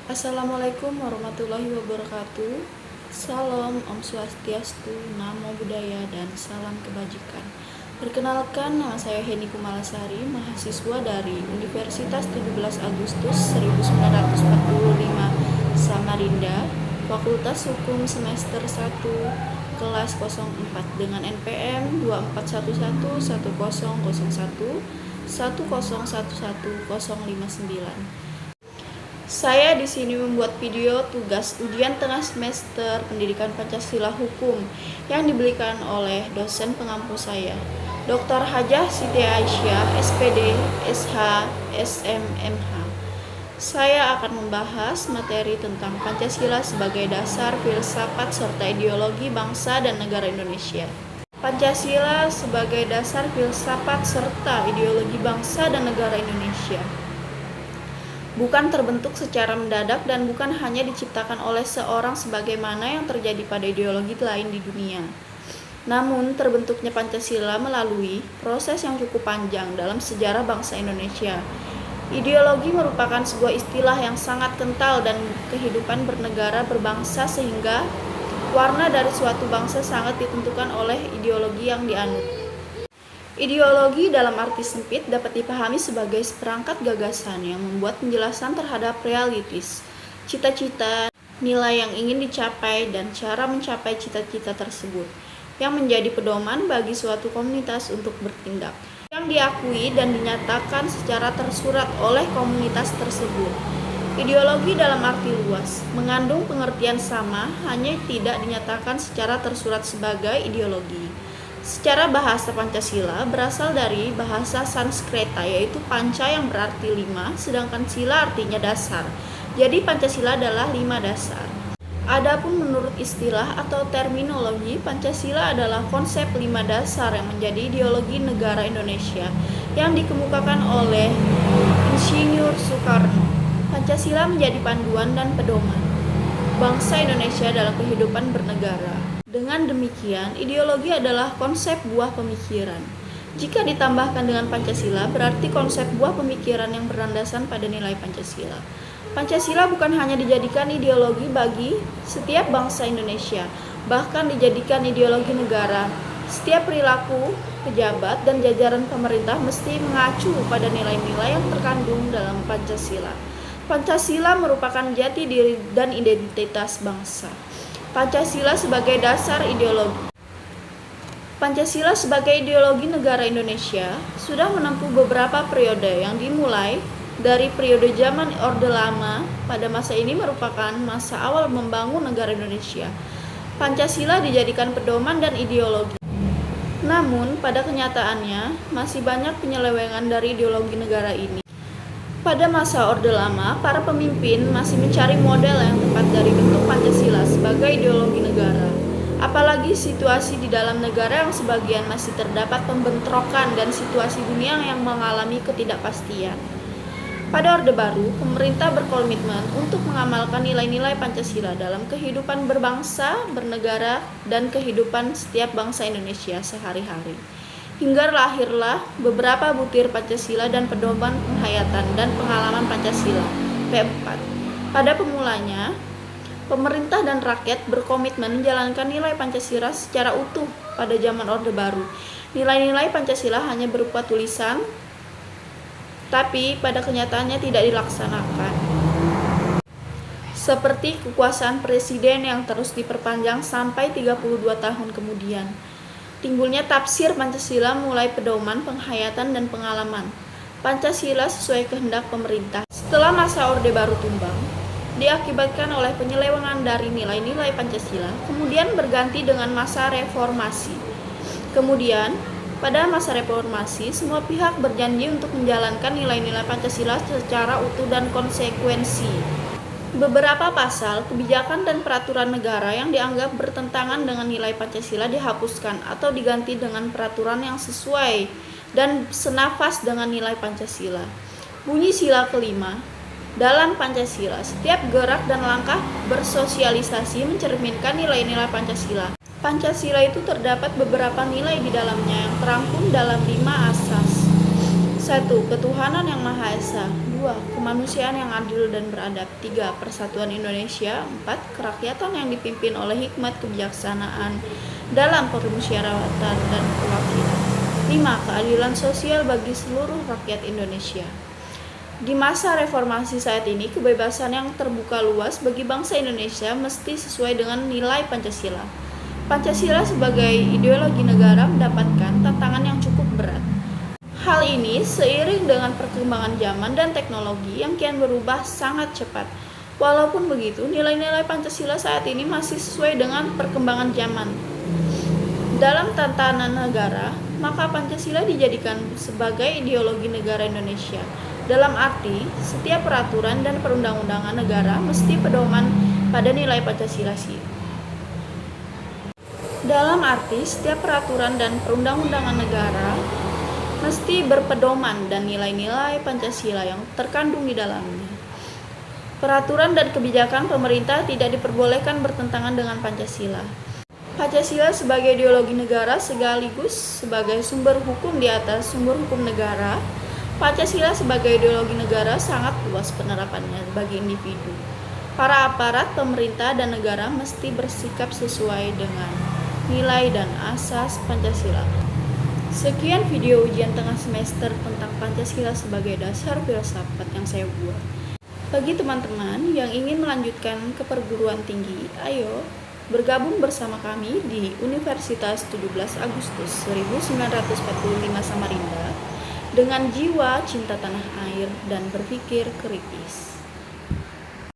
Assalamualaikum warahmatullahi wabarakatuh. Salam, Om Swastiastu, Namo Buddhaya, dan salam kebajikan. Perkenalkan, nama saya Heni Kumalasari, mahasiswa dari Universitas 17 Agustus 1945 Samarinda, Fakultas Hukum semester 1, kelas 04 dengan NPM 24111001 Saya di sini membuat video tugas ujian tengah semester Pendidikan Pancasila Hukum yang diberikan oleh dosen pengampu saya, Dr. Hajah Siti Aisyah, SPD, SH, SMMH. Saya akan membahas materi tentang Pancasila sebagai dasar filsafat serta ideologi bangsa dan negara Indonesia. Pancasila sebagai dasar filsafat serta ideologi bangsa dan negara Indonesia bukan terbentuk secara mendadak dan bukan hanya diciptakan oleh seorang sebagaimana yang terjadi pada ideologi lain di dunia. Namun, terbentuknya Pancasila melalui proses yang cukup panjang dalam sejarah bangsa Indonesia. Ideologi merupakan sebuah istilah yang sangat kental dan kehidupan bernegara berbangsa sehingga warna dari suatu bangsa sangat ditentukan oleh ideologi yang dianut. Ideologi dalam arti sempit dapat dipahami sebagai seperangkat gagasan yang membuat penjelasan terhadap realitas, cita-cita, nilai yang ingin dicapai, dan cara mencapai cita-cita tersebut, yang menjadi pedoman bagi suatu komunitas untuk bertindak, yang diakui dan dinyatakan secara tersurat oleh komunitas tersebut. Ideologi dalam arti luas mengandung pengertian sama, hanya tidak dinyatakan secara tersurat sebagai ideologi. Secara bahasa Pancasila berasal dari bahasa Sanskerta yaitu panca yang berarti 5, sedangkan sila artinya dasar. Jadi Pancasila adalah 5 dasar. Adapun menurut istilah atau terminologi, Pancasila adalah konsep 5 dasar yang menjadi ideologi negara Indonesia yang dikemukakan oleh Insinyur Soekarno. Pancasila menjadi panduan dan pedoman bangsa Indonesia dalam kehidupan bernegara. Dengan demikian, ideologi adalah konsep buah pemikiran. Jika ditambahkan dengan Pancasila, berarti konsep buah pemikiran yang berlandasan pada nilai Pancasila. Pancasila bukan hanya dijadikan ideologi bagi setiap bangsa Indonesia, bahkan dijadikan ideologi negara. Setiap perilaku pejabat dan jajaran pemerintah mesti mengacu pada nilai-nilai yang terkandung dalam Pancasila. Pancasila merupakan jati diri dan identitas bangsa. Pancasila sebagai dasar ideologi. Pancasila sebagai ideologi negara Indonesia sudah menempuh beberapa periode yang dimulai dari periode zaman Orde Lama. Pada masa ini merupakan masa awal membangun negara Indonesia. Pancasila dijadikan pedoman dan ideologi. Namun, pada kenyataannya masih banyak penyelewengan dari ideologi negara ini. Pada masa Orde Lama, para pemimpin masih mencari model yang tepat dari bentuk Pancasila sebagai ideologi negara. Apalagi situasi di dalam negara yang sebagian masih terdapat pembentrokan dan situasi dunia yang mengalami ketidakpastian. Pada Orde Baru, pemerintah berkomitmen untuk mengamalkan nilai-nilai Pancasila dalam kehidupan berbangsa, bernegara, dan kehidupan setiap bangsa Indonesia sehari-hari. Hingga lahirlah beberapa butir Pancasila dan pedoman penghayatan dan pengalaman Pancasila P4. Pada pemulanya, pemerintah dan rakyat berkomitmen menjalankan nilai Pancasila secara utuh pada zaman Orde Baru. Nilai-nilai Pancasila hanya berupa tulisan, tapi pada kenyataannya tidak dilaksanakan. Seperti kekuasaan presiden yang terus diperpanjang sampai 32 tahun kemudian. Timbulnya tafsir Pancasila mulai pedoman, penghayatan, dan pengalaman. Pancasila sesuai kehendak pemerintah. Setelah masa Orde Baru tumbang, diakibatkan oleh penyelewengan dari nilai-nilai Pancasila, kemudian berganti dengan masa reformasi. Kemudian, pada masa reformasi, semua pihak berjanji untuk menjalankan nilai-nilai Pancasila secara utuh dan konsekuensi. Beberapa pasal, kebijakan dan peraturan negara yang dianggap bertentangan dengan nilai Pancasila dihapuskan atau diganti dengan peraturan yang sesuai dan senafas dengan nilai Pancasila. Bunyi sila kelima, dalam Pancasila, setiap gerak dan langkah bersosialisasi mencerminkan nilai-nilai Pancasila. Pancasila itu terdapat beberapa nilai di dalamnya yang terangkum dalam 5 asas. 1. Ketuhanan yang Maha Esa. 2. 2. Kemanusiaan yang adil dan beradab. 3. Persatuan Indonesia. 4. Kerakyatan yang dipimpin oleh hikmat kebijaksanaan dalam permusyawaratan dan perwakilan. 5. Keadilan sosial bagi seluruh rakyat Indonesia. Di masa reformasi saat ini, kebebasan yang terbuka luas bagi bangsa Indonesia mesti sesuai dengan nilai Pancasila. Pancasila sebagai ideologi negara mendapatkan tantangan yang cukup berat. Hal ini seiring dengan perkembangan zaman dan teknologi yang kian berubah sangat cepat. Walaupun begitu, nilai-nilai Pancasila saat ini masih sesuai dengan perkembangan zaman. Dalam tatanan negara, maka Pancasila dijadikan sebagai ideologi negara Indonesia. Dalam arti, setiap peraturan dan perundang-undangan negara mesti pedoman pada nilai Pancasila. Dalam arti, setiap peraturan dan perundang-undangan negara mesti berpedoman dan nilai-nilai Pancasila yang terkandung di dalamnya. Peraturan dan kebijakan pemerintah tidak diperbolehkan bertentangan dengan Pancasila. Pancasila sebagai ideologi negara sekaligus sebagai sumber hukum di atas sumber hukum negara. Pancasila sebagai ideologi negara sangat luas penerapannya bagi individu. Para aparat pemerintah dan negara mesti bersikap sesuai dengan nilai dan asas Pancasila. Sekian video ujian tengah semester tentang Pancasila sebagai dasar filsafat yang saya buat. Bagi teman-teman yang ingin melanjutkan ke perguruan tinggi, ayo bergabung bersama kami di Universitas 17 Agustus 1945 Samarinda dengan jiwa cinta tanah air dan berpikir kritis.